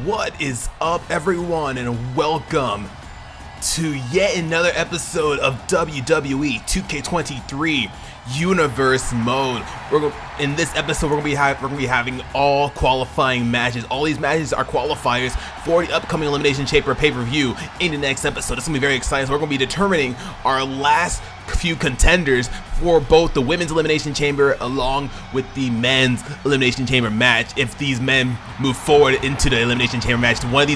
What is up, everyone, and welcome to yet another episode of WWE 2K23 Universe Mode. In this episode, we're gonna be having all qualifying matches. All these matches are qualifiers for the upcoming Elimination Chamber pay-per-view in the next episode. It's gonna be very exciting. So we're gonna be determining our last few contenders for both the Women's Elimination Chamber along with the Men's Elimination Chamber match. If these men move forward into the Elimination Chamber match, one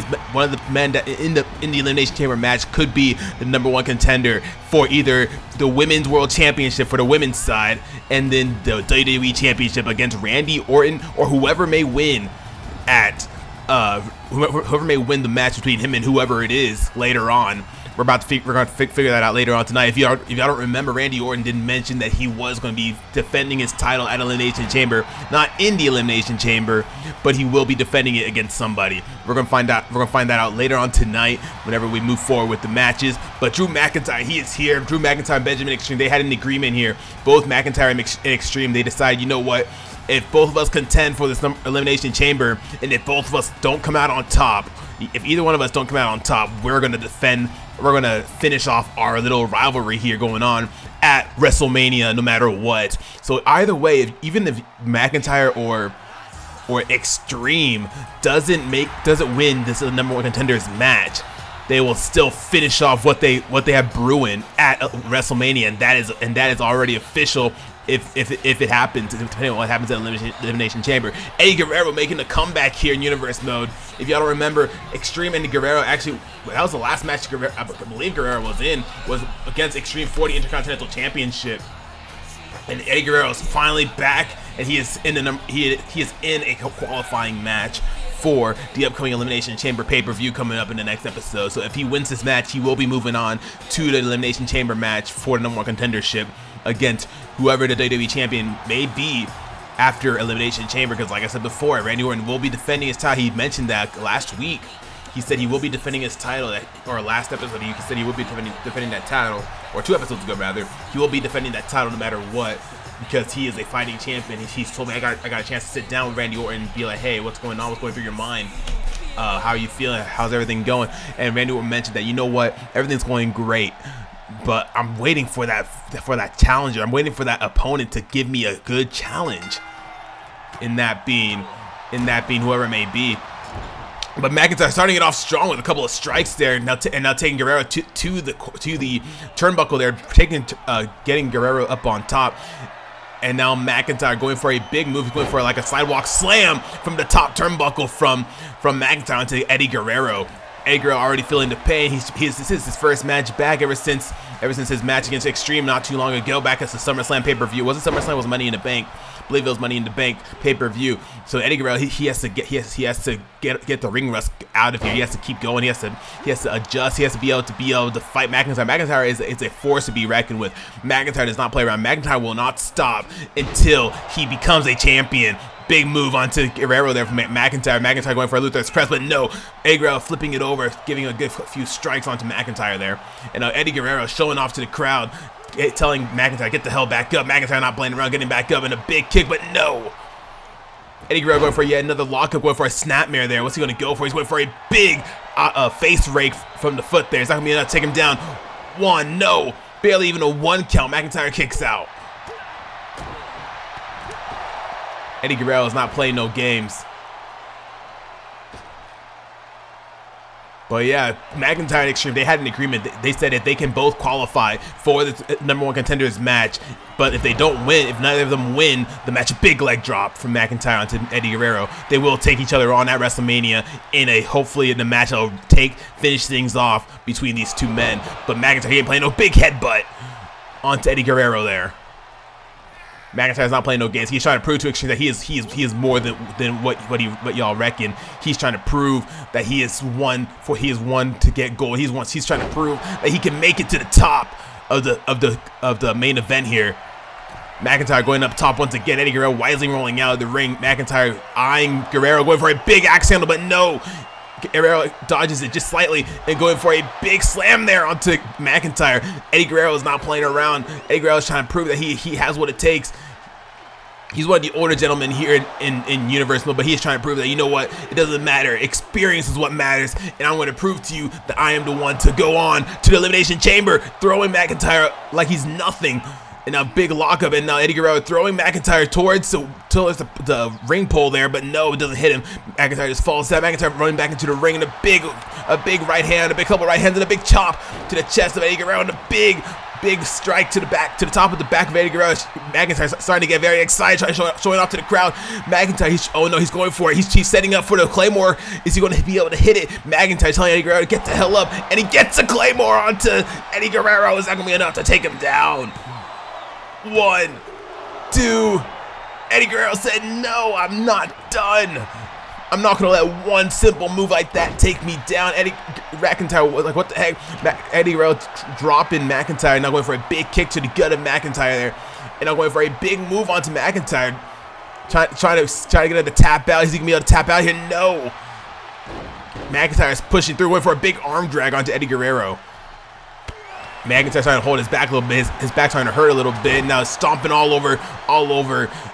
of the men that in the Elimination Chamber match could be the #1 contender for either the Women's World Championship for the women's side, and then the WWE Championship against Randy Orton, or whoever may win at whoever may win the match between him and whoever it is later on. We're going to figure that out later on tonight. If y'all don't remember, Randy Orton did mention that he was going to be defending his title at Elimination Chamber, not in the Elimination Chamber, but he will be defending it against somebody. We're going to find out. We're going to find that out later on tonight whenever we move forward with the matches. But Drew McIntyre, he is here. Drew McIntyre and Benjamin Extreme, they had an agreement here. Both McIntyre and Extreme, they decided, you know what? If both of us contend for this Elimination Chamber, and if both of us don't come out on top, if either one of us don't come out on top, we're going to defend. We're going to finish off our little rivalry here going on at WrestleMania no matter what. So either way, even if McIntyre or Extreme doesn't win this #1 contenders match, they will still finish off what they have brewing at WrestleMania, and that is already official. If it happens, depending on what happens at Elimination Chamber. Eddie Guerrero making a comeback here in Universe Mode. If y'all don't remember, Extreme and Guerrero, actually, that was the last match I believe Guerrero was against Extreme for the Intercontinental Championship. And Eddie Guerrero is finally back, and he is in a qualifying match for the upcoming Elimination Chamber pay-per-view coming up in the next episode. So if he wins this match, he will be moving on to the Elimination Chamber match for the #1 contendership against whoever the WWE champion may be after Elimination Chamber. Because like I said before, Randy Orton will be defending his title. He mentioned that last week. He said he will be defending his title, or last episode he said he will be defending that title, or 2 episodes ago rather. He will be defending that title no matter what, because he is a fighting champion. He's told me I got a chance to sit down with Randy Orton and be like, hey, what's going on? What's going through your mind? How are you feeling? How's everything going? And Randy Orton mentioned that, you know what, everything's going great, but I'm waiting for that challenger. I'm waiting for that opponent to give me a good challenge. In that being whoever it may be. But McIntyre starting it off strong with a couple of strikes there, now taking Guerrero to the turnbuckle there, getting Guerrero up on top. And now McIntyre going for a big move. He's going for like a sidewalk slam from the top turnbuckle from McIntyre onto Eddie Guerrero. Eddie Guerrero already feeling the pain. This is his first match back ever since his match against Extreme not too long ago, back at the SummerSlam pay-per-view. Was it SummerSlam? It was Money in the Bank. I believe it was Money in the Bank pay-per-view. So Eddie Guerrero, he has to get the ring rust out of here. He has to keep going. He has to adjust. He has to be able to fight McIntyre. McIntyre is a force to be reckoned with. McIntyre does not play around. McIntyre will not stop until he becomes a champion. Big move onto Guerrero there from McIntyre. McIntyre going for a Luther's press, but no. Eddie Guerrero flipping it over, giving a good few strikes onto McIntyre there. And Eddie Guerrero showing off to the crowd, telling McIntyre, get the hell back up. McIntyre not playing around, getting back up, and a big kick, but no. Eddie Guerrero going for yet another lockup, going for a snapmare there. What's he going to go for? He's going for a big face rake from the foot there. It's not going to be enough to take him down. 1, no. Barely even a 1 count. McIntyre kicks out. Eddie Guerrero is not playing no games. But yeah, McIntyre and Extreme, they had an agreement. They said that they can both qualify for the #1 contenders match, but if they don't win, if neither of them win the match, a big leg drop from McIntyre onto Eddie Guerrero, they will take each other on at WrestleMania hopefully in the match that will finish things off between these two men. But McIntyre, he ain't playing no big headbutt onto Eddie Guerrero there. McIntyre's not playing no games. He's trying to prove to Extreme that he is more than what y'all reckon. He's trying to prove that he is one to get gold. He's trying to prove that he can make it to the top of the main event here. McIntyre going up top once again. Eddie Guerrero wisely rolling out of the ring. McIntyre eyeing Guerrero, going for a big axe handle, but no. Guerrero dodges it just slightly and going for a big slam there onto McIntyre. Eddie Guerrero is not playing around. Eddie Guerrero is trying to prove that he has what it takes. He's one of the older gentlemen here in Universe Mode, but he's trying to prove that, you know what, it doesn't matter. Experience is what matters, and I'm going to prove to you that I am the one to go on to the Elimination Chamber, throwing McIntyre like he's nothing. And a big lockup, and now Eddie Guerrero throwing McIntyre towards the ring pole there, but no, it doesn't hit him. McIntyre just falls down. McIntyre running back into the ring, and a big right hand, a big couple right hands, and a big chop to the chest of Eddie Guerrero, and a big strike to the back, to the top of the back of Eddie Guerrero. McIntyre's starting to get very excited, showing off to the crowd. McIntyre, oh no, he's going for it. He's setting up for the Claymore. Is he going to be able to hit it? McIntyre telling Eddie Guerrero to get the hell up, and he gets a Claymore onto Eddie Guerrero. Is that going to be enough to take him down? 1, 2. Eddie Guerrero said, no, I'm not done. I'm not going to let one simple move like that take me down. Eddie McIntyre was like, what the heck? Eddie Guerrero dropping McIntyre, now going for a big kick to the gut of McIntyre there. And now going for a big move onto McIntyre. Trying to get him to tap out. Is he going to be able to tap out here? No. McIntyre is pushing through, going for a big arm drag onto Eddie Guerrero. McIntyre's trying to hold his back a little bit. His back's trying to hurt a little bit. Now stomping all over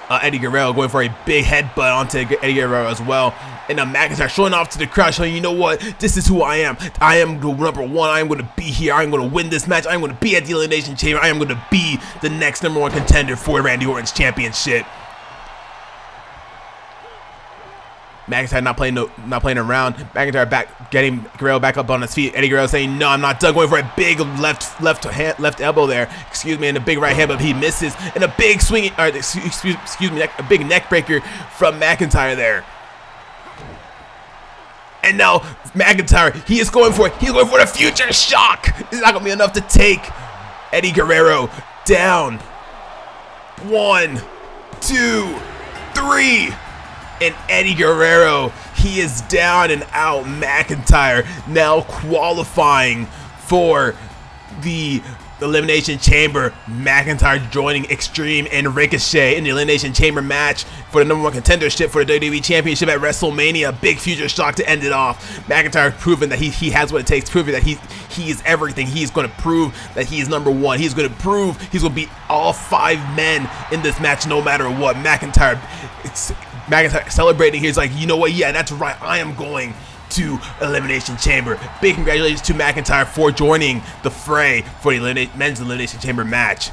Eddie Guerrero, going for a big headbutt onto Eddie Guerrero as well. And now McIntyre showing off to the crowd, showing, you know what, this is who I am. I am the #1. I am going to be here. I am going to win this match. I am going to be at the Elimination Chamber. I am going to be the next #1 contender for Randy Orton's championship. McIntyre not playing around. McIntyre back, getting Guerrero back up on his feet. Eddie Guerrero saying, no, I'm not done. Going for a big left elbow there. Excuse me, and a big right hand, but he misses. And a big swinging, excuse me, a big neck breaker from McIntyre there. And now McIntyre, he's going for the future shock. It's not gonna be enough to take Eddie Guerrero down. 1, 2, 3. And Eddie Guerrero, he is down and out. McIntyre now qualifying for the Elimination Chamber. McIntyre joining Extreme and Ricochet in the Elimination Chamber match for the #1 contendership for the WWE Championship at WrestleMania. Big future shock to end it off. McIntyre proving that he has what it takes, proving that he is everything. He's going to prove that he is #1. He's going to prove he's going to beat all 5 men in this match no matter what. McIntyre celebrating here. He's like, you know what? Yeah, that's right. I am going to Elimination Chamber. Big congratulations to McIntyre for joining the fray for the men's Elimination Chamber match.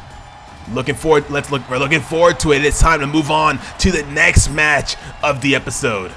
We're looking forward to it. It's time to move on to the next match of the episode.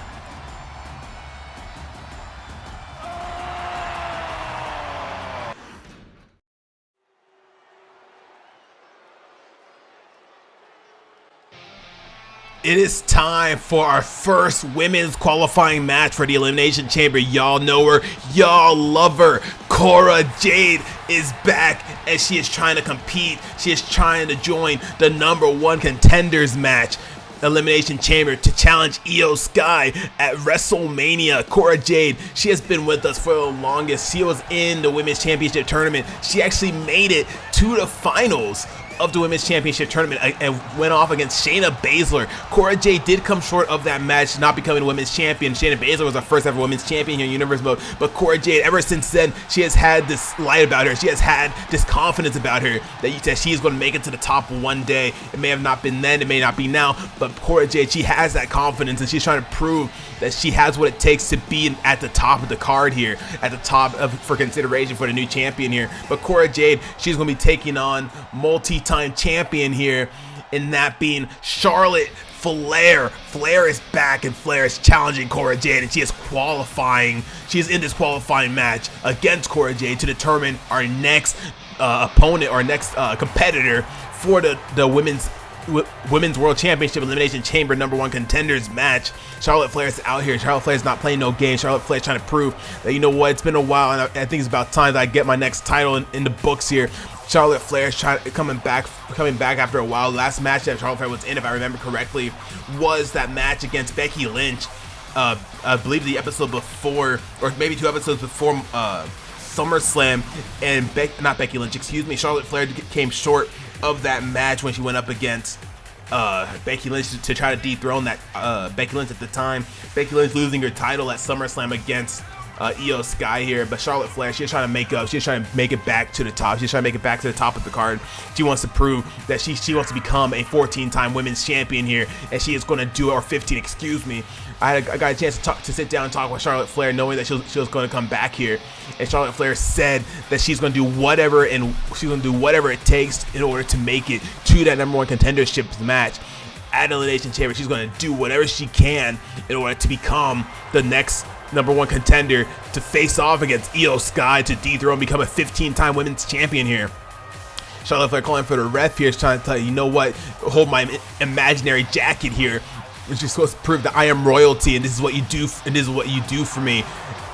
It is time for our first women's qualifying match for the Elimination Chamber. Y'all know her, y'all love her. Cora Jade is back and she is trying to compete. She is trying to join the #1 contenders match, Elimination Chamber, to challenge Skye at WrestleMania. Cora Jade, she has been with us for the longest. She was in the Women's Championship tournament. She actually made it to the finals of the Women's Championship tournament and went off against Shayna Baszler. Cora Jade did come short of that match, not becoming Women's Champion. Shayna Baszler was our first ever Women's Champion here in Universe Mode, but Cora Jade, ever since then, she has had this light about her. She has had this confidence about her that she's going to make it to the top one day. It may have not been then, it may not be now, but Cora Jade, she has that confidence and she's trying to prove that she has what it takes to be at the top of the card here, at the top for consideration for the new champion here. But Cora Jade, she's going to be taking on multi-time champion here, and that being Charlotte Flair. Flair is back and Flair is challenging Cora Jade, and she is qualifying. She is in this qualifying match against Cora Jade to determine our next opponent, our next competitor for the Women's World Championship Elimination Chamber #1 contenders match. Charlotte Flair is out here. Charlotte Flair is not playing no game. Charlotte Flair is trying to prove that, you know what, it's been a while and I think it's about time that I get my next title in the books here. Charlotte Flair is coming back after a while. Last match that Charlotte Flair was in, if I remember correctly, was that match against Becky Lynch. I believe the episode before, or maybe 2 episodes before SummerSlam, and not Becky Lynch, excuse me. Charlotte Flair came short of that match when she went up against Becky Lynch to try to dethrone that Becky Lynch at the time. Becky Lynch losing her title at SummerSlam against Io Skye here, but Charlotte Flair, she's trying to make up. She's trying to make it back to the top. She's trying to make it back to the top of the card. She wants to prove that she wants to become a 14-time women's champion here, and she is going to do it, or 15, excuse me. I got a chance to sit down and talk with Charlotte Flair, knowing that she was going to come back here, and Charlotte Flair said that she's going to do whatever it takes in order to make it to that #1 contendership match at Elimination Chamber. She's going to do whatever she can in order to become the next #1 contender to face off against Io Skye to dethrone, become a 15-time women's champion here. Charlotte Flair calling for the ref here, is trying to tell you know what, hold my imaginary jacket here, which is supposed to prove that I am royalty, and this is what you do, and this is what you do for me.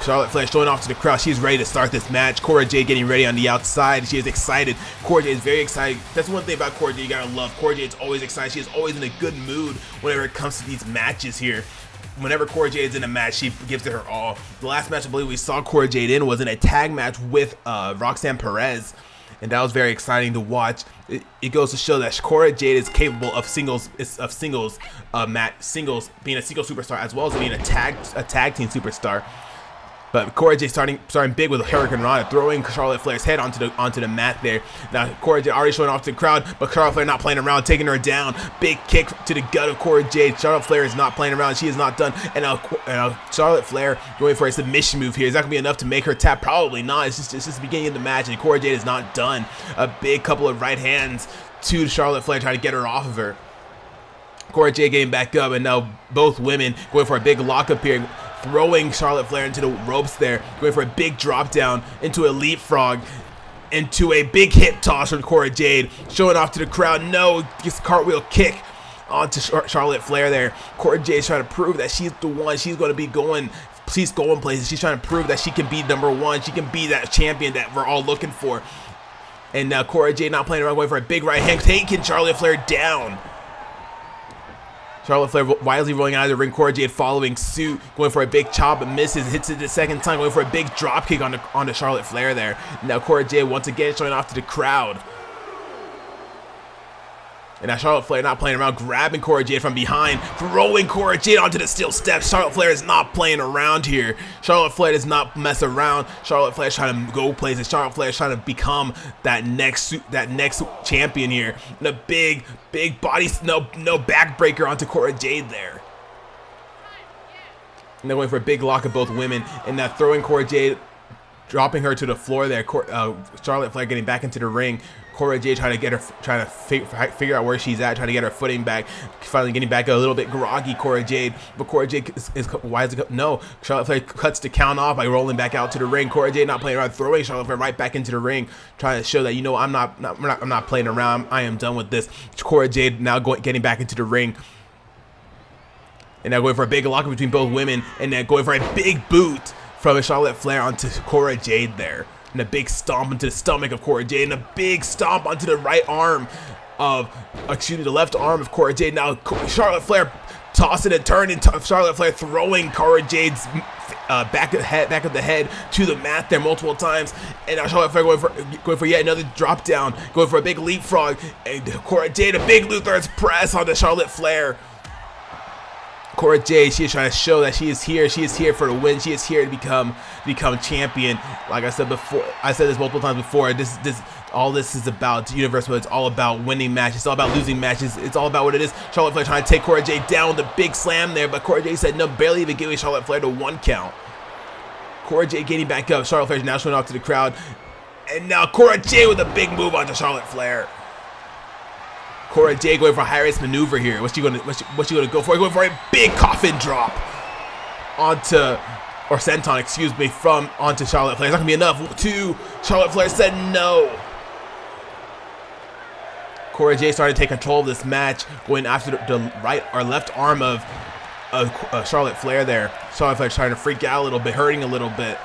Charlotte Flair showing off to the crowd. She's ready to start this match. Cora Jade getting ready on the outside. She is excited. Cora Jade is very excited. That's one thing about Cora Jade you gotta love. Cora Jade is always excited. She is always in a good mood whenever it comes to these matches here. Whenever Cora Jade is in a match, she gives it her all. The last match I believe we saw Cora Jade in was in a tag match with Roxanne Perez, and that was very exciting to watch. It goes to show that Cora Jade is capable of singles being a single superstar, as well as being a tag team superstar. But Cora Jade starting big with a Hurricane Rana, throwing Charlotte Flair's head onto the mat there. Now Cora Jade already showing off to the crowd, but Charlotte Flair not playing around, taking her down. Big kick to the gut of Cora Jade. Charlotte Flair is not playing around. She is not done. And now Charlotte Flair going for a submission move here. Is that gonna be enough to make her tap? Probably not. It's just the beginning of the match, and Cora Jade is not done. A big couple of right hands to Charlotte Flair, trying to get her off of her. Cora Jade getting back up, and now both women going for a big lockup here, throwing Charlotte Flair into the ropes there, going for a big drop down into a leapfrog, into a big hip toss from Cora Jade, showing off to the crowd. No, just cartwheel kick onto Charlotte Flair there. Cora Jade's trying to prove that she's the one. She's going to be going. She's going places. She's trying to prove that she can be #1. She can be that champion that we're all looking for. And now Cora Jade not playing around, going for a big right hand, taking Charlotte Flair down. Charlotte Flair wisely rolling out of the ring. Cora Jade following suit, going for a big chop and misses, hits it the second time, going for a big drop kick onto Charlotte Flair there. Now Cora Jade once again showing off to the crowd. And now Charlotte Flair not playing around, grabbing Cora Jade from behind, throwing Cora Jade onto the steel steps. Charlotte Flair is not playing around here. Charlotte Flair does not mess around. Charlotte Flair is trying to go places. Charlotte Flair is trying to become that next champion here. And a big body, no backbreaker onto Cora Jade there. And they're going for a big lock of both women, and now throwing Cora Jade, dropping her to the floor there. Charlotte Flair getting back into the ring. Cora Jade trying to figure out where she's at, trying to get her footing back. Finally getting back a little bit groggy, Cora Jade. But Cora Jade is wise. No, Charlotte Flair cuts the count off by rolling back out to the ring. Cora Jade not playing around, throwing Charlotte Flair right back into the ring, trying to show that, you know, I'm not playing around. I am done with this. Cora Jade now getting back into the ring. And now going for a big lock between both women, and then going for a big boot from Charlotte Flair onto Cora Jade there. And a big stomp into the stomach of Cora Jade, and a big stomp onto the right arm of, the left arm of Cora Jade. Now Charlotte Flair tossing and turning, Charlotte Flair throwing Cora Jade's back of the head to the mat there multiple times. And now Charlotte Flair going for yet another drop down, going for a big leapfrog, and Cora Jade a big Luther's press onto Charlotte Flair. Cora Jade, she is trying to show that she is here. She is here for the win. She is here to become champion. Like I said before, I said this multiple times before. All this is about Universe Mode. It's all about winning matches. It's all about losing matches. It's all about what it is. Charlotte Flair trying to take Cora Jade down with a big slam there, but Cora Jade said no, barely even giving Charlotte Flair the 1 count. Cora Jade getting back up. Charlotte Flair now showing off to the crowd, and now Cora Jade with a big move onto Charlotte Flair. Cora Jade going for a high-risk maneuver here. What's she gonna go for? Going for a big coffin drop onto, or senton, excuse me, onto Charlotte Flair. It's not gonna be enough. 2. Charlotte Flair said no. Cora Jade started to take control of this match, going after the right or left arm of Charlotte Flair there. Charlotte Flair trying to freak out a little bit, hurting a little bit.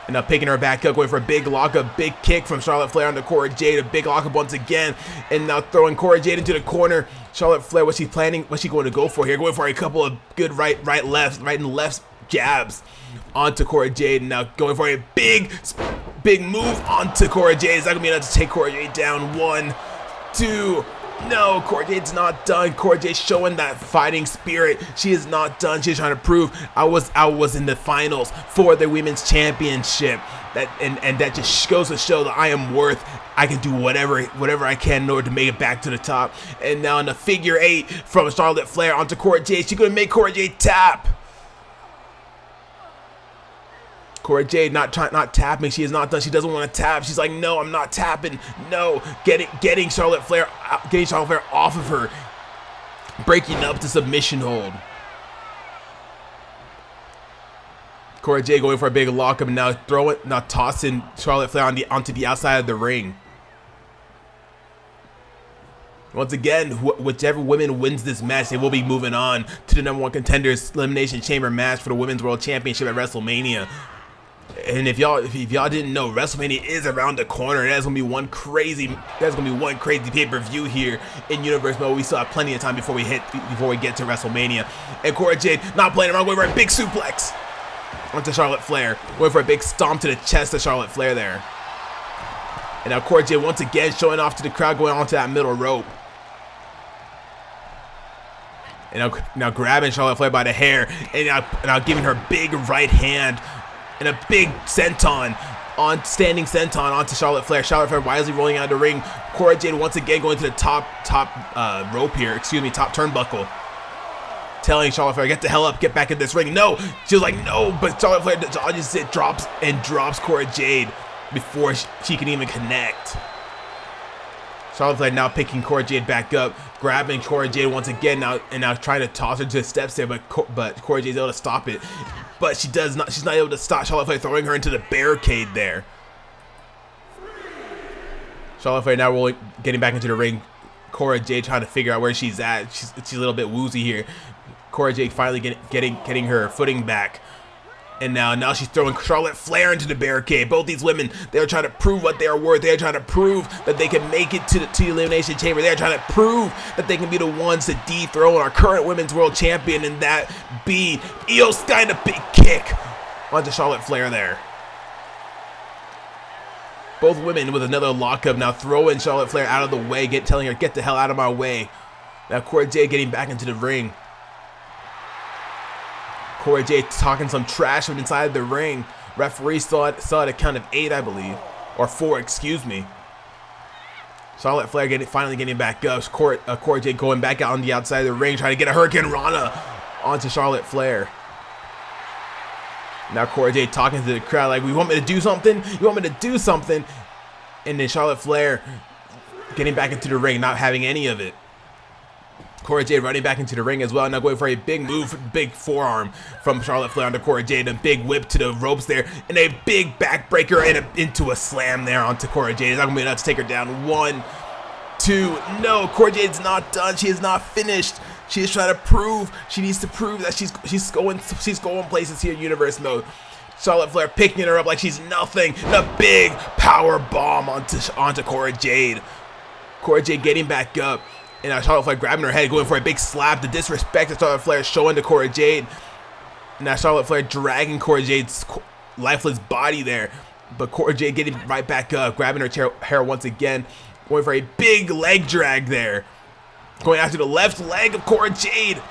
And now picking her back up, going for a big lockup, big kick from Charlotte Flair onto Cora Jade, a big lockup once again, and now throwing Cora Jade into the corner. Charlotte Flair, what's she going to go for here? Going for a couple of good right and left jabs onto Cora Jade, and now going for a big move onto Cora Jade. Is that gonna be enough to take Cora Jade down? 1, 2, No, Cora Jade's not done. Cora Jade's showing that fighting spirit. She is not done. She's trying to prove I was in the finals for the Women's Championship. And that just goes to show that I can do whatever I can in order to make it back to the top. And now in the figure 8 from Charlotte Flair onto Cora Jade. She's gonna make Cora Jade tap. Cora Jade not tapping. She is not done. She doesn't want to tap. She's like, no, I'm not tapping. No, getting Charlotte Flair off of her, breaking up the submission hold. Cora Jade going for a big lockup and now tossing Charlotte Flair onto the outside of the ring. Once again, whichever woman wins this match, they will be moving on to the #1 Contenders Elimination Chamber match for the Women's World Championship at WrestleMania. And if y'all didn't know, WrestleMania is around the corner. There's gonna be one crazy pay-per-view here in Universe Mode. We still have plenty of time before we get to WrestleMania. And Cora Jade not playing around, going for a big suplex onto Charlotte Flair, going for a big stomp to the chest of Charlotte Flair there. And now Cora Jade once again showing off to the crowd, going onto that middle rope. And now grabbing Charlotte Flair by the hair, and now giving her big right hand and a big standing senton onto Charlotte Flair. Charlotte Flair wisely rolling out of the ring. Cora Jade once again going to the top rope here, top turnbuckle, telling Charlotte Flair, get the hell up, get back in this ring. No, she was like, no, but Charlotte Flair just drops Cora Jade before she can even connect. Charlotte Flair now picking Cora Jade back up, grabbing Cora Jade once again now trying to toss her to the steps there, but Cora Jade's able to stop it. But she's not able to stop Charlotte Flair, throwing her into the barricade there. Charlotte Flair now getting back into the ring. Cora Jade trying to figure out where she's at. She's a little bit woozy here. Cora Jade finally getting her footing back. And now she's throwing Charlotte Flair into the barricade. Both these women, they're trying to prove what they are worth. They're trying to prove that they can make it to the Elimination Chamber. They're trying to prove that they can be the ones to dethrone our current Women's World Champion, and that be Io Skye, and a big kick onto Charlotte Flair there. Both women with another lockup now, throwing Charlotte Flair out of the way, telling her, get the hell out of my way. Now Cora Jade getting back into the ring. Cora Jade talking some trash from inside the ring. Referee saw it at a count of 8, I believe. Or 4, excuse me. Charlotte Flair finally getting back up. Cora Jade going back out on the outside of the ring, trying to get a Hurricane Rana onto Charlotte Flair. Now Cora Jade talking to the crowd like, you want me to do something? You want me to do something? And then Charlotte Flair getting back into the ring, not having any of it. Cora Jade running back into the ring as well, now going for a big move, big forearm from Charlotte Flair onto Cora Jade, and a big whip to the ropes there, and a big backbreaker and into a slam there onto Cora Jade. It's not going to be enough to take her down. 1, 2, no, Cora Jade's not done. She is not finished. She is trying to prove, she needs to prove that she's going places here in Universe Mode. Charlotte Flair picking her up like she's nothing, and a big power bomb onto Cora Jade. Cora Jade getting back up. And now Charlotte Flair grabbing her head, going for a big slap. The disrespect that Charlotte Flair is showing to Cora Jade. And now Charlotte Flair dragging Cora Jade's lifeless body there. But Cora Jade getting right back up, grabbing her hair once again. Going for a big leg drag there. Going after the left leg of Cora Jade.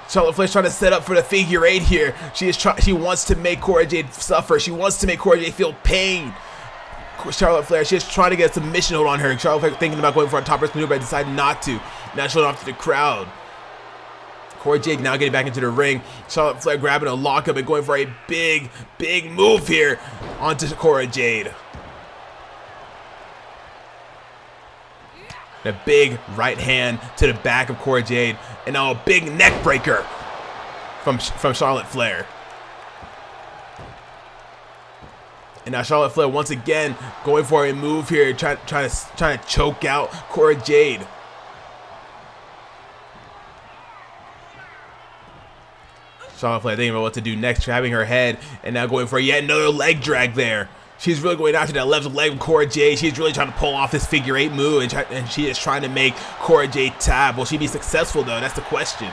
Charlotte Flair's trying to set up for the figure 8 here. She wants to make Cora Jade suffer. She wants to make Cora Jade feel pain. Charlotte Flair, she's trying to get a submission hold on her. Charlotte Flair thinking about going for a top rope maneuver, but decided not to. Now showing off to the crowd. Cora Jade now getting back into the ring. Charlotte Flair grabbing a lockup and going for a big move here onto Cora Jade. And a big right hand to the back of Cora Jade, and now a big neck breaker from Charlotte Flair. And now Charlotte Flair once again going for a move here, trying to choke out Cora Jade. Charlotte Flair thinking about what to do next, grabbing her head, and now going for yet another leg drag there. She's really going after that left leg of Cora Jade. She's really trying to pull off this figure 8 move, and she is trying to make Cora Jade tap. Will she be successful though? That's the question.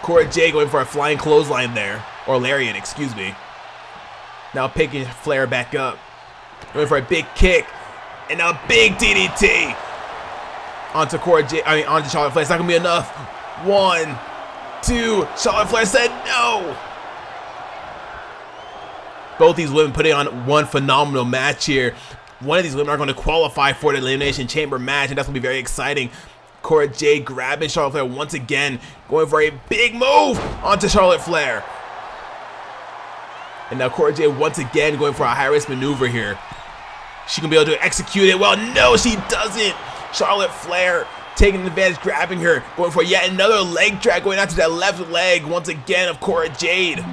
Cora Jade going for a flying clothesline there, or lariat, excuse me. Now picking Flair back up, going for a big kick, and now a big DDT. onto onto Charlotte Flair. It's not gonna be enough. 1, 2. Charlotte Flair said no. Both these women putting on one phenomenal match here. One of these women are going to qualify for the Elimination Chamber match, and that's going to be very exciting. Cora Jade grabbing Charlotte Flair once again, going for a big move onto Charlotte Flair. And now Cora Jade once again going for a high-risk maneuver here. She can be able to execute it. Well, no, she doesn't. Charlotte Flair taking advantage, grabbing her, going for yet another leg drag, going out to that left leg once again of Cora Jade.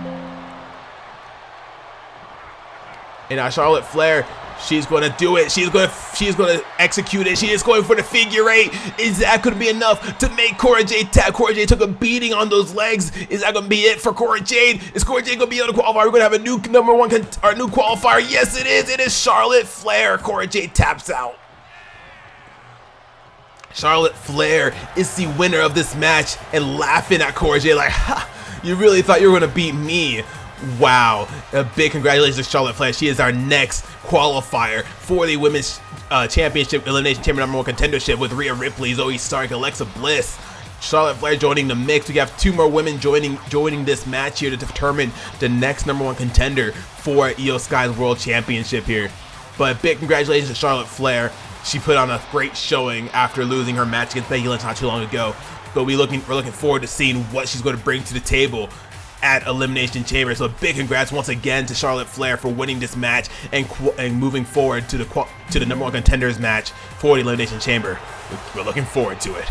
And now Charlotte Flair, she's going to do it. She's going to execute it. She is going for the figure 8. Is that going to be enough to make Cora Jade tap? Cora Jade took a beating on those legs. Is that going to be it for Cora Jade? Is Cora Jade going to be able to qualify? We're going to have a new our new qualifier. Yes, it is. It is Charlotte Flair. Cora Jade taps out. Charlotte Flair is the winner of this match and laughing at Cora Jade like, ha, you really thought you were going to beat me? Wow, a big congratulations to Charlotte Flair. She is our next qualifier for the Women's Championship Elimination Chamber #1 contendership with Rhea Ripley, Zoe Stark, Alexa Bliss. Charlotte Flair joining the mix. We have 2 more women joining this match here to determine the next #1 contender for Io Skye's World Championship here. But big congratulations to Charlotte Flair. She put on a great showing after losing her match against Becky Lynch not too long ago. But we're looking forward to seeing what she's going to bring to the table at Elimination Chamber. So big congrats once again to Charlotte Flair for winning this match and moving forward to the #1 contenders match for the Elimination Chamber. We're looking forward to it.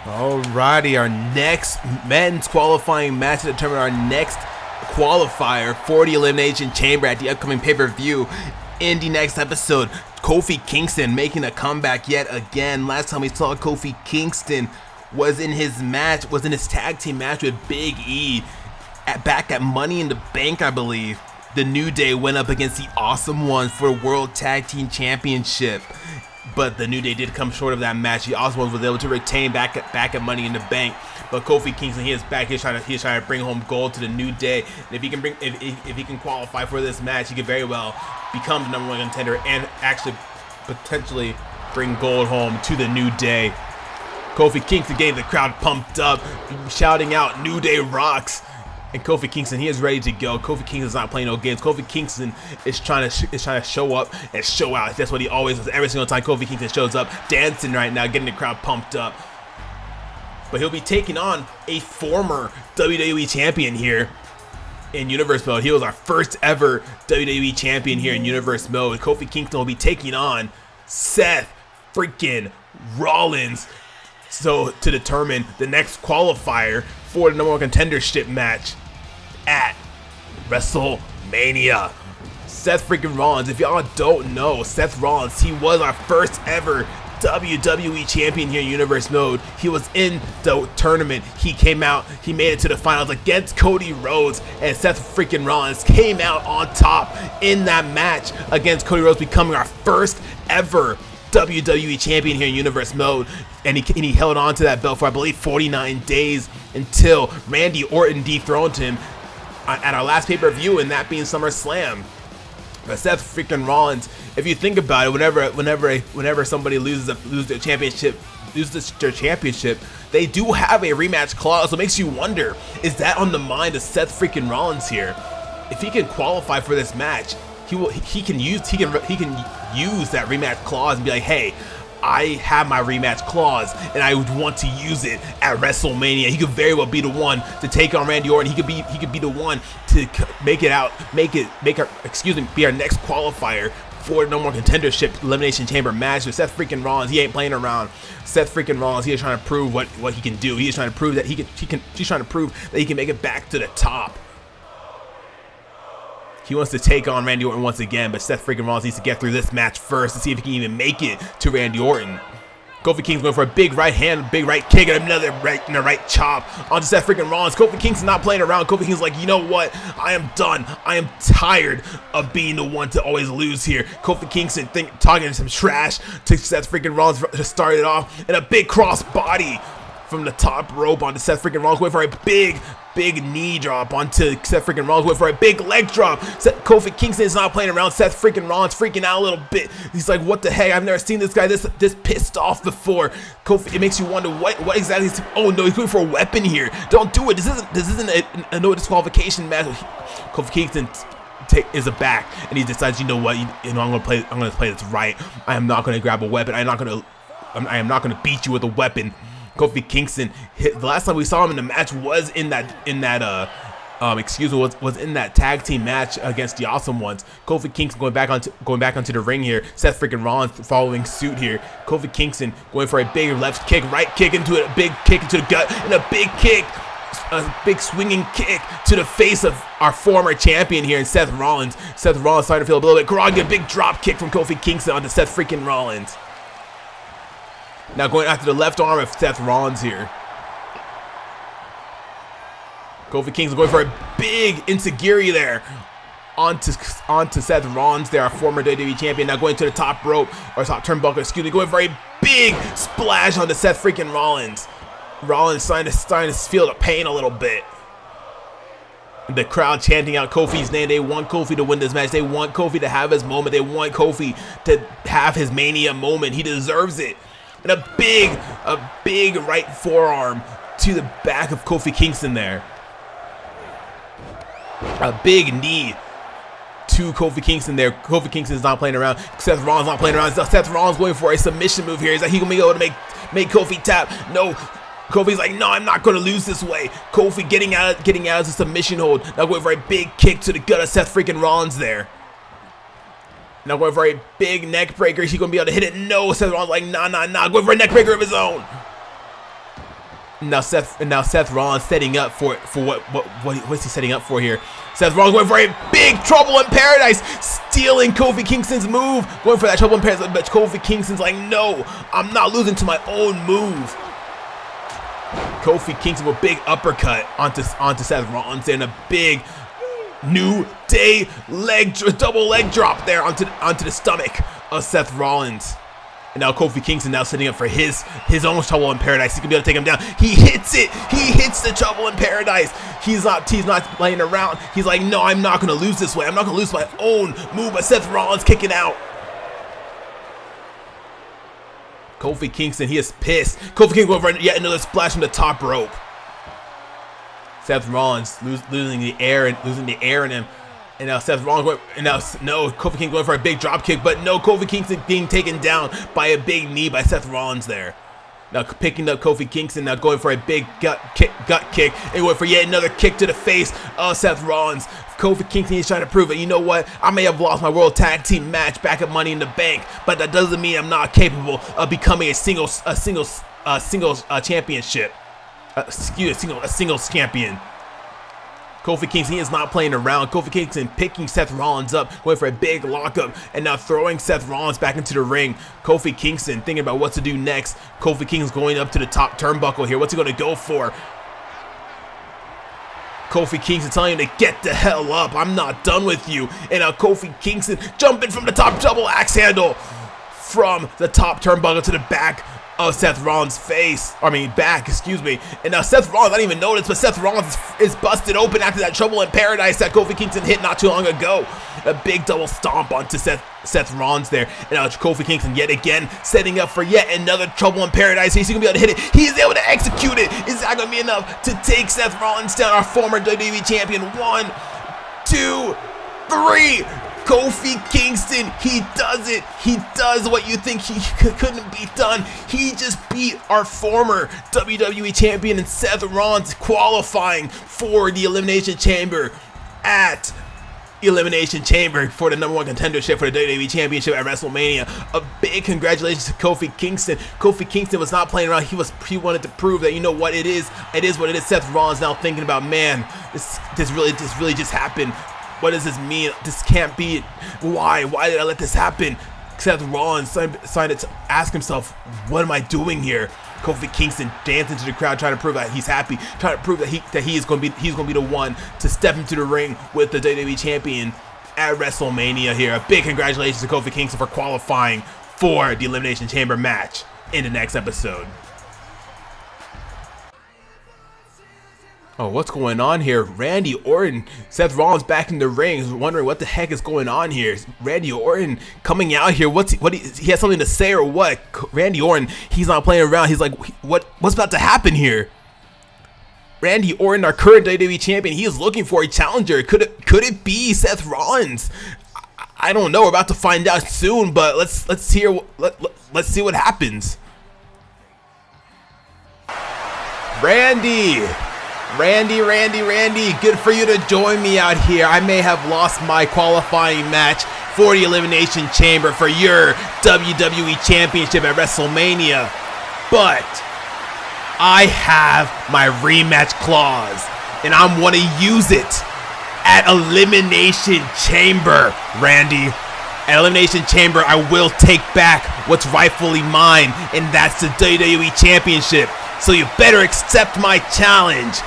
Alrighty, our next men's qualifying match to determine our next qualifier for the Elimination Chamber at the upcoming pay-per-view. In the next episode, Kofi Kingston making a comeback yet again. Last time we saw Kofi Kingston was in his tag team match with Big E back at Money in the Bank, I believe. The New Day went up against the Awesome Ones for World Tag Team Championship. But the New Day did come short of that match. The Awesome Ones was able to retain back at Money in the Bank. But Kofi Kingston, he is back. He's trying to bring home gold to the New Day. And if he can qualify for this match, he could very well become the #1 contender and actually potentially bring gold home to the New Day. Kofi Kingston getting the crowd pumped up, shouting out "New Day rocks." And Kofi Kingston, he is ready to go. Kofi Kingston's not playing no games. Kofi Kingston is trying to show up and show out. That's what he always does. Every single time Kofi Kingston shows up, dancing right now, getting the crowd pumped up. But he'll be taking on a former WWE champion here in Universe Mode. He was our first ever WWE champion here in Universe Mode. Kofi Kingston will be taking on Seth freaking Rollins. So to determine the next qualifier for the #1 contendership match at WrestleMania. Seth freaking Rollins, if y'all don't know, Seth Rollins, he was our first ever WWE champion here in Universe Mode. He was in the tournament. He came out, he made it to the finals against Cody Rhodes, and Seth freaking Rollins came out on top in that match against Cody Rhodes, becoming our first ever WWE champion here in Universe Mode. And he held on to that belt for, I believe, 49 days until Randy Orton dethroned him at our last pay-per-view, and that being SummerSlam. But Seth freaking Rollins, if you think about it, whenever somebody loses their championship, they do have a rematch clause. So it makes you wonder, is that on the mind of Seth freaking Rollins here? If he can qualify for this match, he can use that rematch clause and be like, hey, I have my rematch clause and I would want to use it at WrestleMania. He could very well be the one to take on Randy Orton. He could be the one to be our next qualifier for the #1 contendership Elimination Chamber match with Seth freaking Rollins. He ain't playing around. Seth freaking Rollins, he is trying to prove what he can do. He is trying to prove that he's trying to prove that he can make it back to the top. He wants to take on Randy Orton once again, but Seth freaking Rollins needs to get through this match first to see if he can even make it to Randy Orton. Kofi Kingston going for a big right hand, big right kick, and another right chop onto Seth freaking Rollins. Kofi Kingston not playing around. Kofi Kingston's like, you know what? I am done. I am tired of being the one to always lose here. Kofi Kingston talking some trash to Seth freaking Rollins to start it off, and a big cross body from the top rope onto Seth freaking Rollins, going for a big knee drop onto Seth freaking Rollins, going for a big leg drop. Kofi Kingston is not playing around. Seth freaking Rollins freaking out a little bit. He's like, what the heck? I've never seen this guy this pissed off before. Kofi, it makes you wonder what exactly is, oh no, he's going for a weapon here. Don't do it. This isn't a no disqualification match. Kofi Kingston is a back, and he decides, you know what, I'm gonna play this right. I am not gonna grab a weapon. I am not gonna beat you with a weapon. Kofi Kingston, the last time we saw him in the match was in that tag team match against the Awesome Ones. Kofi Kingston going back onto the ring here. Seth freaking Rollins following suit here. Kofi Kingston going for a big left kick, right kick into it, a big kick into the gut, and a big kick. A big swinging kick to the face of our former champion here in Seth Rollins. Seth Rollins starting to feel a little bit groggy. A big drop kick from Kofi Kingston onto Seth freaking Rollins. Now going after the left arm of Seth Rollins here. Kofi Kingston going for a big enziguri there onto Seth Rollins there, our former WWE champion. Now going to the top rope, or top turnbuckle, excuse me, going for a big splash onto Seth freaking Rollins. Rollins starting to feel the pain a little bit. The crowd chanting out Kofi's name. They want Kofi to win this match. They want Kofi to have his moment. They want Kofi to have his Mania moment. He deserves it. And a big right forearm to the back of Kofi Kingston there. A big knee to Kofi Kingston there. Kofi Kingston's not playing around. Seth Rollins not playing around. Seth Rollins going for a submission move here. Is that he gonna be able to make Kofi tap? No. Kofi's like, no, I'm not going to lose this way. Kofi getting out of the submission hold. Now going for a big kick to the gut of Seth freaking Rollins there. Now going for a big neck breaker. Is he going to be able to hit it? No. Seth Rollins like, nah. Going for a neck breaker of his own. Now Seth Rollins setting up for what's he setting up for here? Seth Rollins going for a big Trouble in Paradise, stealing Kofi Kingston's move. Going for that Trouble in Paradise, but Kofi Kingston's like, no, I'm not losing to my own move. Kofi Kingston with a big uppercut onto Seth Rollins and a big New Day double leg drop there onto the stomach of Seth Rollins. And now Kofi Kingston now setting up for his own Trouble in Paradise. He's gonna be able to take him down. He hits it. He hits the Trouble in Paradise. He's not playing around. He's like, no, I'm not gonna lose this way. I'm not gonna lose my own move. But Seth Rollins kicking out. Kofi Kingston, he is pissed. Kofi Kingston going for yet another splash from the top rope. Seth Rollins losing the air in him. And now Seth Rollins Kofi Kingston going for a big drop kick, but no, Kofi Kingston being taken down by a big knee by Seth Rollins there. Now picking up Kofi Kingston, now going for a big gut kick, and going for yet another kick to the face of Seth Rollins. Kofi Kingston is trying to prove it. You know what? I may have lost my World Tag Team match back at Money in the Bank, but that doesn't mean I'm not capable of becoming a singles championship. A singles champion. Kofi Kingston, he is not playing around. Kofi Kingston picking Seth Rollins up, going for a big lockup, and now throwing Seth Rollins back into the ring. Kofi Kingston thinking about what to do next. Kofi Kingston's going up to the top turnbuckle here. What's he going to go for? Kofi Kingston telling him to get the hell up. I'm not done with you. And now Kofi Kingston jumping from the top double axe handle from the top turnbuckle to the back of Seth Rollins' back, excuse me. And now Seth Rollins, I didn't even notice, but Seth Rollins is busted open after that Trouble in Paradise that Kofi Kingston hit not too long ago. A big double stomp onto Seth Rollins there. And now Kofi Kingston yet again setting up for yet another Trouble in Paradise. He's going to be able to hit it. He's able to execute it. Is that going to be enough to take Seth Rollins down, our former WWE champion? 1, 2, 3. Kofi Kingston, he does it. He does what you think he couldn't be done. He just beat our former WWE champion and Seth Rollins, qualifying for the Elimination Chamber at Elimination Chamber for the #1 contendership for the WWE Championship at WrestleMania. A big congratulations to Kofi Kingston. Kofi Kingston was not playing around. He wanted to prove that, you know what, it is what it is. Seth Rollins now thinking about, man, this really just happened. What does this mean? This can't be it. Why did I let this happen? Seth Rollins started to ask himself, what am I doing here? Kofi Kingston dancing to the crowd, trying to prove that he's happy, trying to prove that he is going to be the one to step into the ring with the WWE champion at WrestleMania here. A big congratulations to Kofi Kingston for qualifying for the Elimination Chamber match in the next episode. Oh, what's going on here? Randy Orton, Seth Rollins back in the ring, wondering what the heck is going on here. Randy Orton coming out here. He has something to say or what? Randy Orton, he's not playing around. He's like, what's about to happen here? Randy Orton, our current WWE champion, he is looking for a challenger. Could it be Seth Rollins? I don't know. We're about to find out soon, but let's see what happens. Randy, good for you to join me out here. I may have lost my qualifying match for the Elimination Chamber for your WWE Championship at WrestleMania, but I have my rematch clause, and I'm going to use it at Elimination Chamber, Randy. At Elimination Chamber, I will take back what's rightfully mine, and that's the WWE Championship. So you better accept my challenge,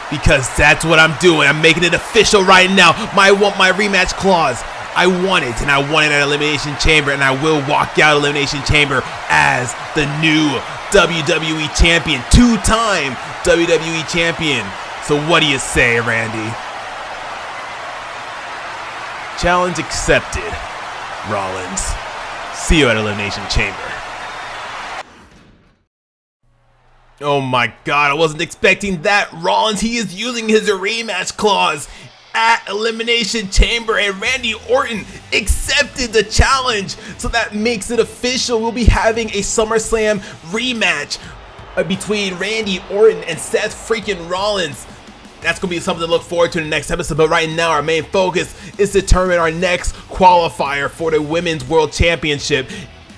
because that's what I'm doing. I'm making it official right now. I want my rematch clause. I want it, and I want it at Elimination Chamber, and I will walk out of Elimination Chamber as the new WWE Champion, two-time WWE Champion. So what do you say, Randy? Challenge accepted, Rollins. See you at Elimination Chamber. Oh my god, I wasn't expecting that. Rollins, he is using his rematch clause at Elimination Chamber, and Randy Orton accepted the challenge. So that makes it official. We'll be having a SummerSlam rematch between Randy Orton and Seth freaking Rollins. That's going to be something to look forward to in the next episode, but right now our main focus is to determine our next qualifier for the Women's World Championship.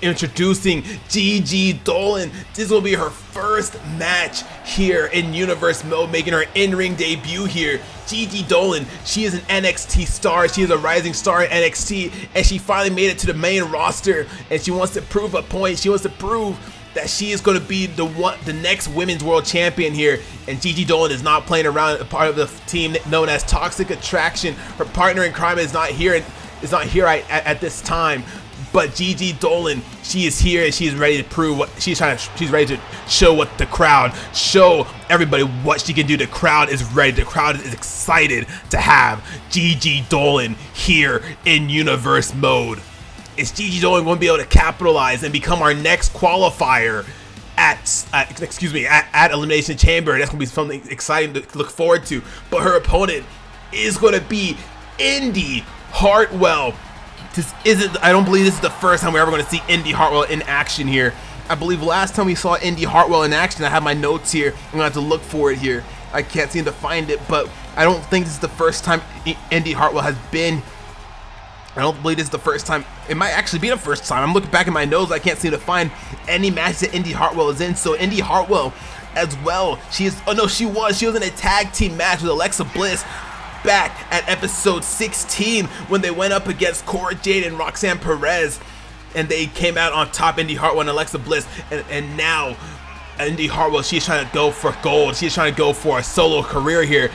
Introducing Gigi Dolan. This will be her first match here in Universe Mode, making her in-ring debut here. Gigi Dolan, she is an NXT star. She is a rising star in NXT, and she finally made it to the main roster, and she wants to prove a point. She wants to prove that she is going to be the next Women's World Champion here, and Gigi Dolan is not playing around. A part of the team known as Toxic Attraction. Her partner in crime is not here at this time. But Gigi Dolan, she is here and she is ready to prove what she's ready to show what the crowd, show everybody what she can do. The crowd is ready. The crowd is excited to have Gigi Dolan here in Universe Mode. Is Gigi Dolan going to be able to capitalize and become our next qualifier at Elimination Chamber? That's going to be something exciting to look forward to. But her opponent is going to be Indy Hartwell. I don't believe this is the first time we're ever going to see Indy Hartwell in action here. I believe last time we saw Indy Hartwell in action, I have my notes here. I'm going to have to look for it here. I can't seem to find it, but I don't think this is the first time Indy Hartwell has been. I don't believe this is the first time. It might actually be the first time. I'm looking back at my notes. I can't seem to find any match that Indy Hartwell is in. So Indy Hartwell as well. She was in a tag team match with Alexa Bliss back at episode 16 when they went up against Cora Jade and Roxanne Perez, and they came out on top, Indy Hartwell and Alexa Bliss, and now Indy Hartwell, she's trying to go for gold. She's trying to go for a solo career here.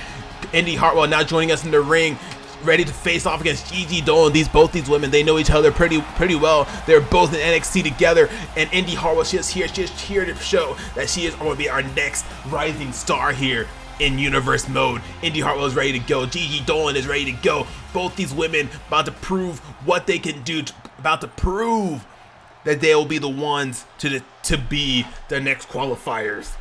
Indy Hartwell now joining us in the ring, ready to face off against Gigi Dolan. Both these women, they know each other pretty well. They're both in NXT together, and Indy Hartwell, she's here to show that she is going to be our next rising star here in Universe Mode. Indy Hartwell is ready to go. Gigi Dolan is ready to go. Both these women about to prove what they can do, about to prove that they will be the ones to be the next qualifiers.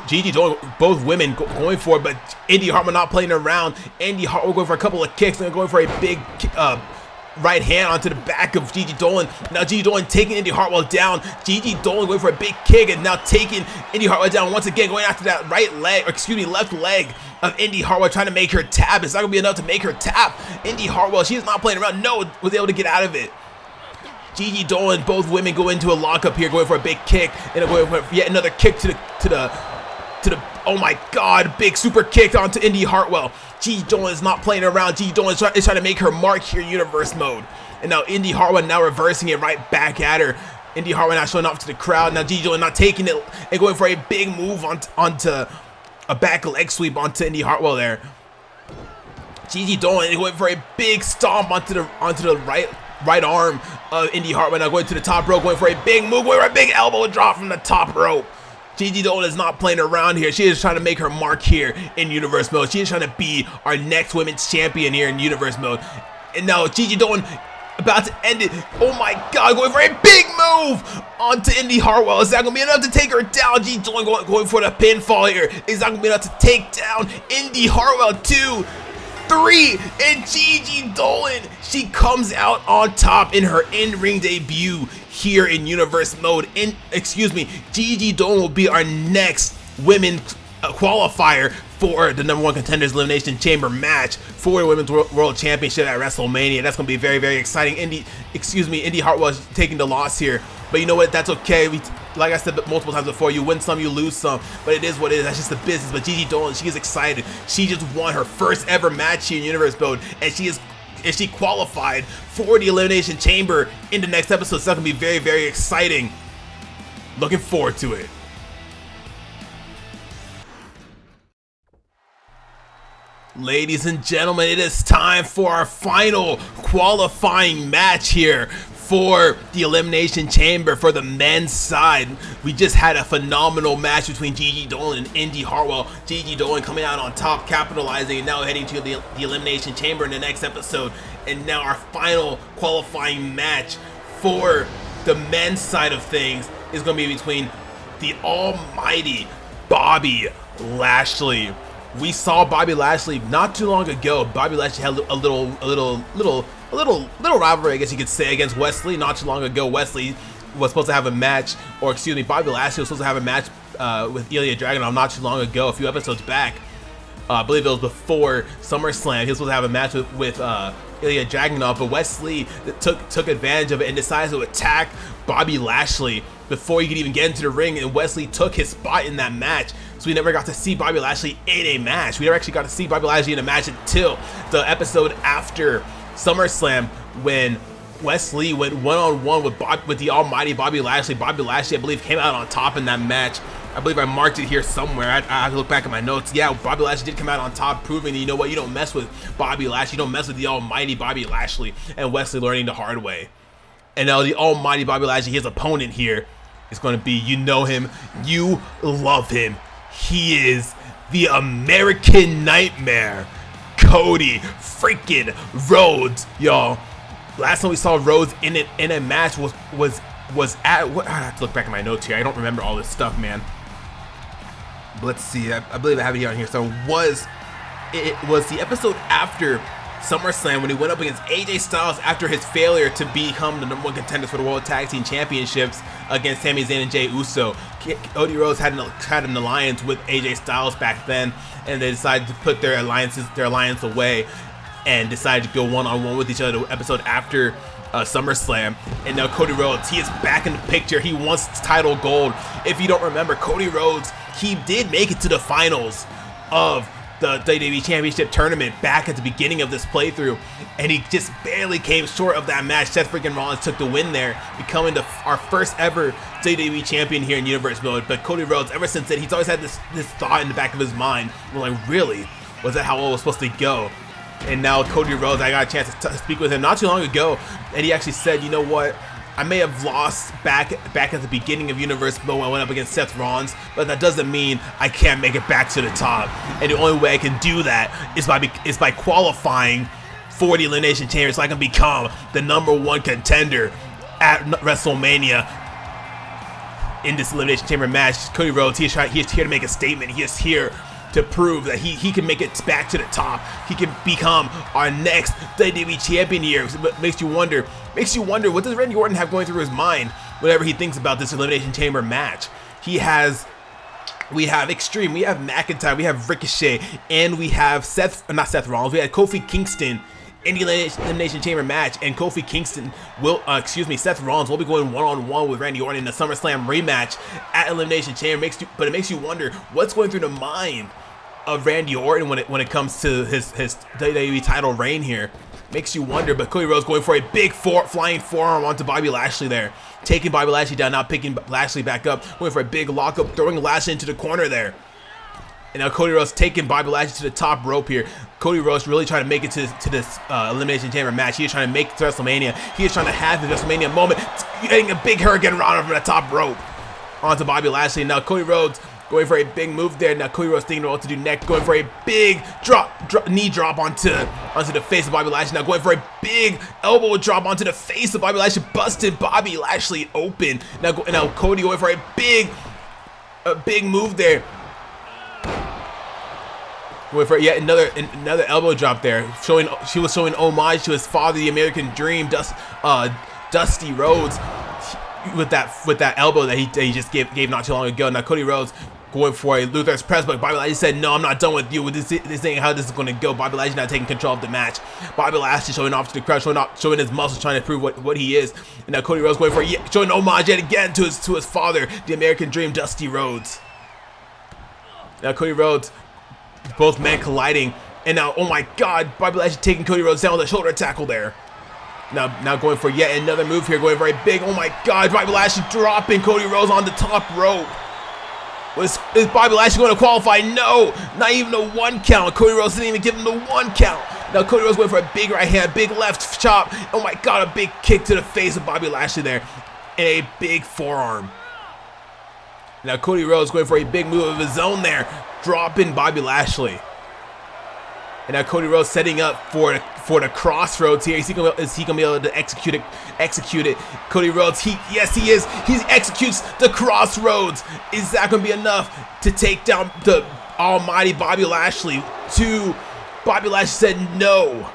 Gigi Dolan, both women going for it, but Indy Hartwell not playing around. Indy Hartwell going for a couple of kicks and going for a big right hand onto the back of Gigi Dolan. Now Gigi Dolan taking Indy Hartwell down. Gigi Dolan going for a big kick and now taking Indy Hartwell down once again, going after that left leg of Indy Hartwell, trying to make her tap. It's not gonna be enough to make her tap. Indy Hartwell, she is not playing around. No, was able to get out of it. Gigi Dolan, both women go into a lockup here, going for a big kick and going for yet another kick to the oh my god, big super kick onto Indy Hartwell. Gigi Dolan is not playing around. Gigi Dolan is trying to make her mark here in Universe Mode. And now Indy Hartwell now reversing it right back at her. Indy Hartwell now showing off to the crowd. Now Gigi Dolan not taking it and going for a big move onto a back leg sweep onto Indy Hartwell there. Gigi Dolan going for a big stomp onto the right arm of Indy Hartwell. Now going to the top rope, going for a big move, going for a big elbow drop from the top rope. Gigi Dolan is not playing around here. She is trying to make her mark here in Universe Mode. She is trying to be our next women's champion here in Universe Mode. And now Gigi Dolan about to end it. Oh my God, going for a big move onto Indy Hartwell. Is that going to be enough to take her down? Gigi Dolan going for the pinfall here. Is that going to be enough to take down Indy Hartwell? 2, 3, and Gigi Dolan, she comes out on top in her in-ring debut here in Universe Mode. Gigi Dolan will be our next women qualifier for the #1 Contenders Elimination Chamber match for the Women's World Championship at WrestleMania. That's going to be very, very exciting. Indy Hartwell is taking the loss here, but you know what? That's okay. Like I said multiple times before, you win some, you lose some, but it is what it is. That's just the business. But Gigi Dolan, she is excited. She just won her first ever match here in Universe Mode, and she qualified for the Elimination Chamber in the next episode. So that's going to be very, very exciting. Looking forward to it. Ladies and gentlemen, it is time for our final qualifying match here for the Elimination Chamber for the men's side. We just had a phenomenal match between Gigi Dolan and Indy Hartwell. Gigi Dolan coming out on top, capitalizing, and now heading to the Elimination Chamber in the next episode. And now our final qualifying match for the men's side of things is going to be between the almighty Bobby Lashley. We saw Bobby Lashley not too long ago. Bobby Lashley had a little rivalry, I guess you could say, against Wesley not too long ago. Wesley was supposed to have a match, or excuse me, Bobby Lashley was supposed to have a match with Ilya Dragunov not too long ago, a few episodes back. I believe it was before SummerSlam. He was supposed to have a match with Ilya Dragunov, but Wesley took advantage of it and decided to attack Bobby Lashley before he could even get into the ring, and Wesley took his spot in that match. So we never got to see Bobby Lashley in a match. We never actually got to see Bobby Lashley in a match until the episode after SummerSlam, when Wesley went one-on-one with the almighty Bobby Lashley. Bobby Lashley, I believe, came out on top in that match. I believe I marked it here somewhere. I have to look back at my notes. Yeah, Bobby Lashley did come out on top, proving that, you know what, you don't mess with Bobby Lashley. You don't mess with the almighty Bobby Lashley. And Wesley learning the hard way. And now the almighty Bobby Lashley, his opponent here, is going to be, you know him, you love him. He is the American Nightmare, Cody freaking Rhodes, y'all. Last time we saw Rhodes in a match was at what? I have to look back at my notes here. I don't remember all this stuff, man. But let's see. I believe I have it here on here. So it was the episode after SummerSlam when he went up against AJ Styles after his failure to become the #1 contenders for the World Tag Team Championships against Sami Zayn and Jey Uso. Cody Rhodes had an alliance with AJ Styles back then, and they decided to put their alliance away and decided to go one-on-one with each other the episode after SummerSlam. And now Cody Rhodes, he is back in the picture. He wants title gold. If you don't remember, Cody Rhodes, he did make it to the finals of the WWE Championship tournament back at the beginning of this playthrough, and he just barely came short of that match. Seth freaking Rollins took the win there, becoming our first ever WWE champion here in Universe Mode. But Cody Rhodes, ever since then, he's always had this thought in the back of his mind, like, really, was that how it was supposed to go? And now Cody Rhodes, I got a chance to speak with him not too long ago, and he actually said, you know what, I may have lost back at the beginning of Universe Mode when I went up against Seth Rollins, but that doesn't mean I can't make it back to the top. And the only way I can do that is by qualifying for the Elimination Chamber, so I can become the #1 contender at WrestleMania. In this Elimination Chamber match, Cody Rhodes, he is here to make a statement. He is here to prove that he can make it back to the top. He can become our next WWE champion here. It makes you wonder, what does Randy Orton have going through his mind whenever he thinks about this Elimination Chamber match? We have Extreme, we have McIntyre, we have Ricochet, and we have Seth Rollins. We had Kofi Kingston in the Elimination Chamber match, and Kofi Kingston Seth Rollins will be going one-on-one with Randy Orton in the SummerSlam rematch at Elimination Chamber. But it makes you wonder what's going through the mind of Randy Orton when it comes to his WWE title reign here. Makes you wonder, but Cody Rhodes going for a big flying forearm onto Bobby Lashley there, taking Bobby Lashley down, now picking Lashley back up, going for a big lockup, throwing Lashley into the corner there. And now Cody Rhodes taking Bobby Lashley to the top rope here. Cody Rhodes really trying to make it to this Elimination Chamber match. He is trying to make it to WrestleMania. He is trying to have the WrestleMania moment, getting a big Hurricane Rana from the top rope. onto Bobby Lashley. Now Cody Rhodes going for a big move there. Now Cody Rhodes thinking what to do next. Going for a big knee drop onto the face of Bobby Lashley. Now going for a big elbow drop onto the face of Bobby Lashley. Busted Bobby Lashley open. Now Cody going for a big move there. Going for yet another elbow drop there. She was showing homage to his father, the American Dream, Dusty Rhodes, with that elbow that he just gave not too long ago. Now Cody Rhodes going for a Luther's press, but Bobby Lashley said, "No, I'm not done with you. This ain't how this is going to go." Bobby Lashley not taking control of the match. Bobby Lashley showing off to the crowd, showing his muscles, trying to prove what he is. And now Cody Rhodes going for showing homage yet again to his father, the American Dream, Dusty Rhodes. Now Cody Rhodes, both men colliding, and now, oh my God, Bobby Lashley taking Cody Rhodes down with a shoulder tackle there. Now going for yet another move here, going very big. Oh my God, Bobby Lashley dropping Cody Rhodes on the top rope. Is Bobby Lashley going to qualify? No, not even a 1 count. Cody Rhodes didn't even give him the 1 count. Now Cody Rhodes went for a big right hand, big left chop. Oh my God, a big kick to the face of Bobby Lashley there, and a big forearm. Now Cody Rhodes going for a big move of his own there, dropping Bobby Lashley. And now Cody Rhodes setting up for the crossroads here. Is he gonna be able to execute it? Cody Rhodes, yes he is. He executes the crossroads. Is that gonna be enough to take down the almighty Bobby Lashley? Bobby Lashley said no.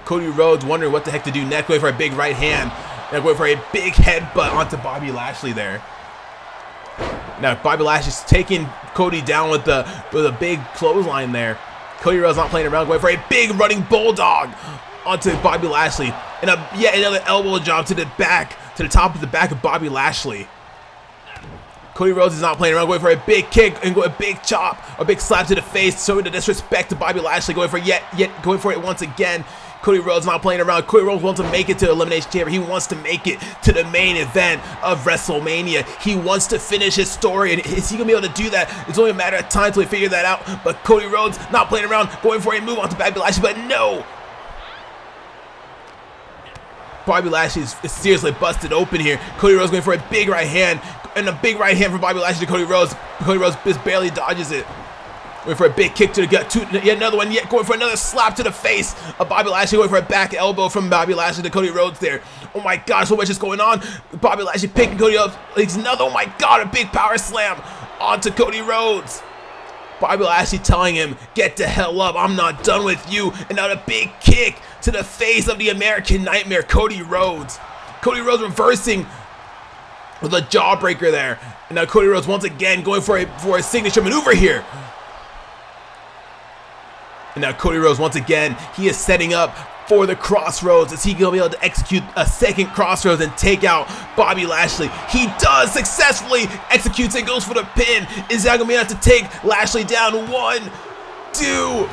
Cody Rhodes wondering what the heck to do next. Going for a big right hand. Now going for a big headbutt onto Bobby Lashley there. Now Bobby Lashley's taking Cody down with a big clothesline there. Cody Rhodes not playing around, going for a big running bulldog onto Bobby Lashley, and yet another elbow drop to the top of the back of Bobby Lashley. Cody Rhodes is not playing around, going for a big kick and a big chop, a big slap to the face, showing the disrespect to Bobby Lashley, going for going for it once again. Cody Rhodes not playing around. Cody Rhodes wants to make it to Elimination Chamber. He wants to make it to the main event of WrestleMania. He wants to finish his story, and is he gonna be able to do that? It's only a matter of time till we figure that out. But Cody Rhodes not playing around, going for a move onto Bobby Lashley, but no. Bobby Lashley is seriously busted open here. Cody Rhodes going for a big right hand, and a big right hand from Bobby Lashley to Cody Rhodes. Cody Rhodes just barely dodges it. Going for a big kick to the gut, yet another one, yet going for another slap to the face of Bobby Lashley, going for a back elbow from Bobby Lashley to Cody Rhodes there. Oh my God, so much is going on. Bobby Lashley picking Cody up. It's another, oh my God, a big power slam onto Cody Rhodes. Bobby Lashley telling him, "Get the hell up, I'm not done with you." And now a big kick to the face of the American Nightmare, Cody Rhodes. Cody Rhodes reversing with a jawbreaker there. And now Cody Rhodes once again going for a signature maneuver here. And now Cody Rhodes once again, he is setting up for the crossroads. Is he going to be able to execute a second crossroads and take out Bobby Lashley? He does, successfully executes and goes for the pin. Is that going to be enough to take Lashley down? 1, 2,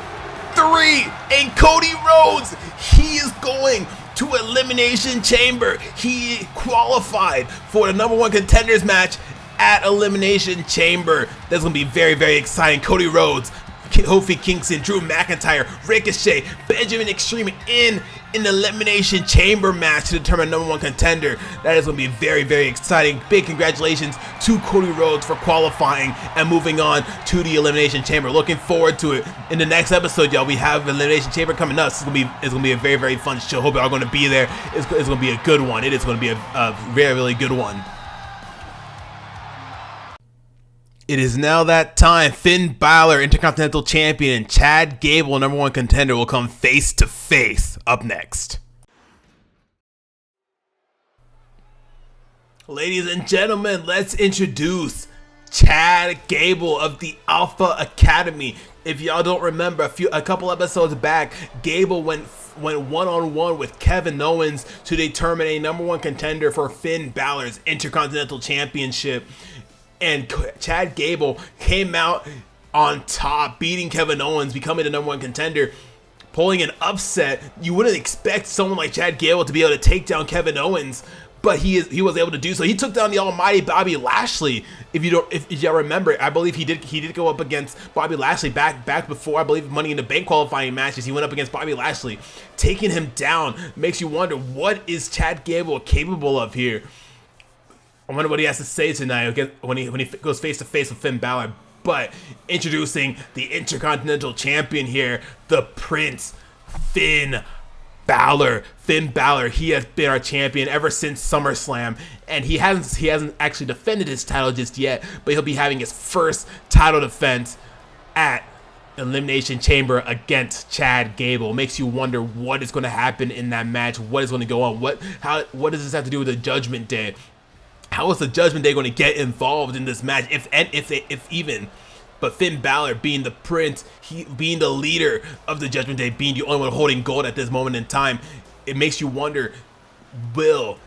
3, and Cody Rhodes, he is going to Elimination Chamber. He qualified for the #1 contenders match at Elimination Chamber. That's going to be very, very exciting. Cody Rhodes, Kofi Kingston, Drew McIntyre, Ricochet, Benjamin Extreme in an Elimination Chamber match to determine #1 contender. That is going to be very, very exciting. Big congratulations to Cody Rhodes for qualifying and moving on to the Elimination Chamber. Looking forward to it. In the next episode, y'all, we have Elimination Chamber coming up. It's gonna be a very, very fun show. Hope y'all are going to be there. It's going to be a good one. It is going to be a very, really good one. It is now that time. Finn Balor, Intercontinental Champion, and Chad Gable, #1 contender, will come face to face up next. Ladies and gentlemen, let's introduce Chad Gable of the Alpha Academy. If y'all don't remember, a couple episodes back, Gable went one-on-one with Kevin Owens to determine a #1 contender for Finn Balor's Intercontinental Championship. And Chad Gable came out on top, beating Kevin Owens, becoming the #1 contender, pulling an upset. You wouldn't expect someone like Chad Gable to be able to take down Kevin Owens, but he was able to do so. He took down the almighty Bobby Lashley. If y'all remember, I believe he did go up against Bobby Lashley back before, I believe, Money in the Bank qualifying matches. He went up against Bobby Lashley, taking him down. Makes you wonder, what is Chad Gable capable of here? I wonder what he has to say tonight when he goes face to face with Finn Balor. But introducing the Intercontinental Champion here, the Prince, Finn Balor. Finn Balor, he has been our champion ever since SummerSlam, and he hasn't actually defended his title just yet, but he'll be having his first title defense at Elimination Chamber against Chad Gable. Makes you wonder what is going to happen in that match, what is going to go on, what does this have to do with the Judgment Day? How is the Judgment Day going to get involved in this match, if even? But Finn Balor, being the Prince, he being the leader of the Judgment Day, being the only one holding gold at this moment in time, it makes you wonder, will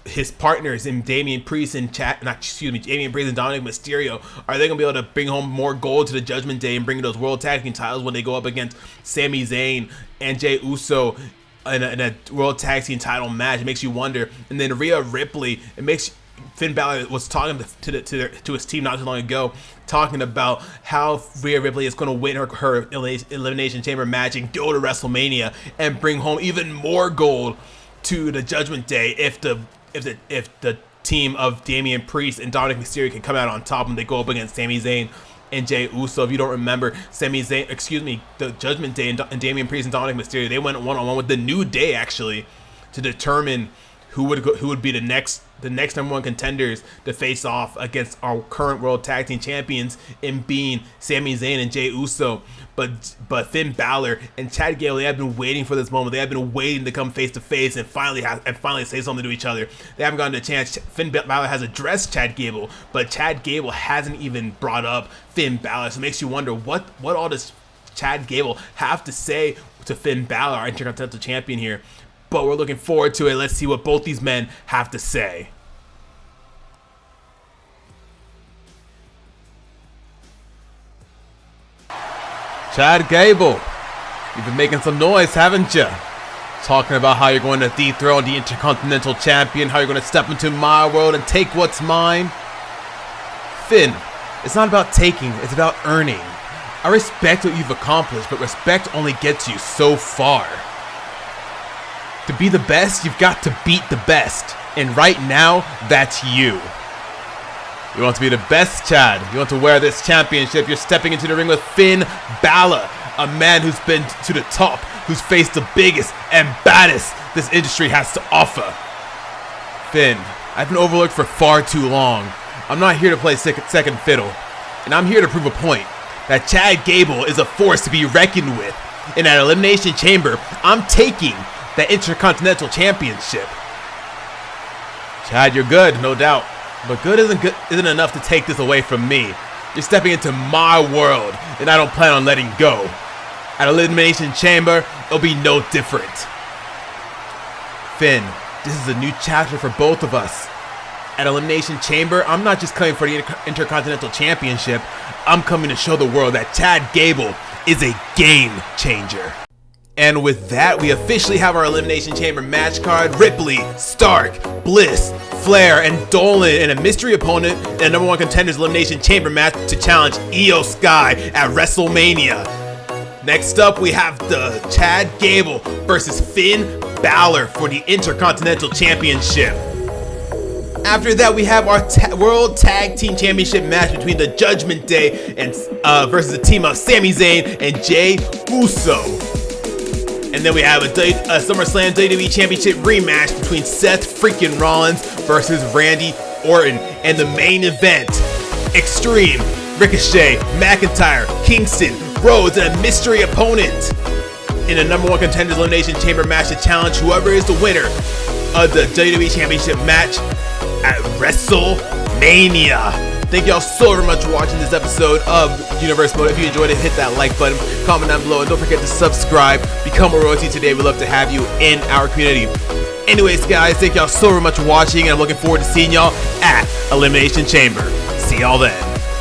his partners in Damian Priest and Damian Priest and Dominic Mysterio, are they going to be able to bring home more gold to the Judgment Day and bring those World Tag Team titles when they go up against Sami Zayn and Jey Uso in a World Tag Team title match? It makes you wonder. And then Rhea Ripley, Finn Balor was talking to his team not too long ago, talking about how Rhea Ripley is going to win her Elimination Chamber match and go to WrestleMania and bring home even more gold to the Judgment Day if the team of Damian Priest and Dominic Mysterio can come out on top when they go up against Sami Zayn and Jey Uso. If you don't remember, the Judgment Day and Damian Priest and Dominic Mysterio, they went one-on-one with the New Day actually to determine who would be the next number one contenders to face off against our current World Tag Team Champions in being Sami Zayn and Jey Uso. But Finn Balor and Chad Gable, they have been waiting for this moment. They have been waiting to come face to face and finally say something to each other. They haven't gotten a chance. Finn Balor has addressed Chad Gable, but Chad Gable hasn't even brought up Finn Balor. So it makes you wonder what all does Chad Gable have to say to Finn Balor, our Intercontinental Champion here. But we're looking forward to it. Let's see what both these men have to say. Chad Gable, you've been making some noise, haven't you? Talking about how you're going to dethrone the Intercontinental Champion, how you're going to step into my world and take what's mine. Finn, it's not about taking, it's about earning. I respect what you've accomplished, but respect only gets you so far. To be the best, you've got to beat the best. And right now, that's you. You want to be the best, Chad. You want to wear this championship. You're stepping into the ring with Finn Balor, a man who's been to the top, who's faced the biggest and baddest this industry has to offer. Finn, I've been overlooked for far too long. I'm not here to play second fiddle. And I'm here to prove a point, that Chad Gable is a force to be reckoned with. In that Elimination Chamber, I'm taking the Intercontinental Championship. Chad, you're good, no doubt. But good isn't enough to take this away from me. You're stepping into my world, and I don't plan on letting go. At Elimination Chamber, it'll be no different. Finn, this is a new chapter for both of us. At Elimination Chamber, I'm not just coming for the Intercontinental Championship. I'm coming to show the world that Chad Gable is a game changer. And with that, we officially have our Elimination Chamber match card. Ripley, Stark, Bliss, Flair, and Dolan in a mystery opponent in a number one Contenders Elimination Chamber match to challenge Skye at WrestleMania. Next up, we have the Chad Gable versus Finn Balor for the Intercontinental Championship. After that, we have our World Tag Team Championship match between the Judgment Day and versus the team of Sami Zayn and Jey Uso. And then we have a SummerSlam WWE Championship rematch between Seth freaking Rollins versus Randy Orton. And the main event, Extreme, Ricochet, McIntyre, Kingston, Rhodes, and a mystery opponent in a number one Contenders Elimination Chamber match to challenge whoever is the winner of the WWE Championship match at WrestleMania. Thank y'all so very much for watching this episode of Universe Mode. If you enjoyed it, hit that like button, comment down below, and don't forget to subscribe. Become a royalty today. We'd love to have you in our community. Anyways, guys, thank y'all so very much for watching, and I'm looking forward to seeing y'all at Elimination Chamber. See y'all then.